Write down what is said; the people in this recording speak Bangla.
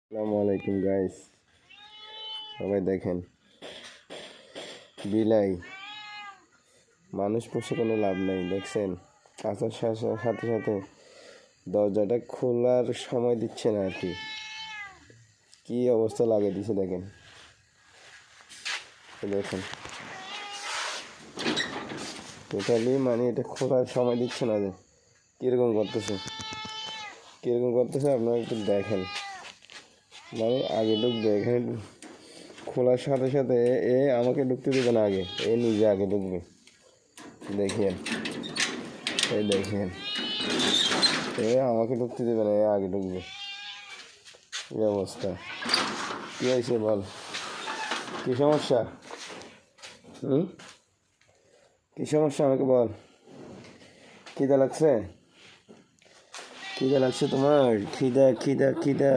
আসসালামু আলাইকুম গাইস, সবাই দেখেন বিলাই। মানুষ পুষে কোনো লাভ নেই, দেখছেন আসার সাথে সাথে দরজাটা খোলার সময় দিচ্ছে না আর কি। কি অবস্থা লাগে দিছে দেখেন, দেখেন টোটালি মানে এটা খোলার সময় দিচ্ছে না। যে কীরকম করতেছে আপনারা একটু দেখেন। মানে আগে ঢুকবে এখানে, খোলার সাথে সাথে এ আমাকে ঢুকতে দেবে না, আগে এ নিজে আগে ঢুকবে। দেখেন, এই দেখেন, এ আমাকে ঢুকতে দেবে না, এ আগে ঢুকবে। এই অবস্থা, কী হয়েছে বল, কী সমস্যা? কী সমস্যা আমাকে বল। খিদা লাগছে তোমার? খিদা খিদা খিদা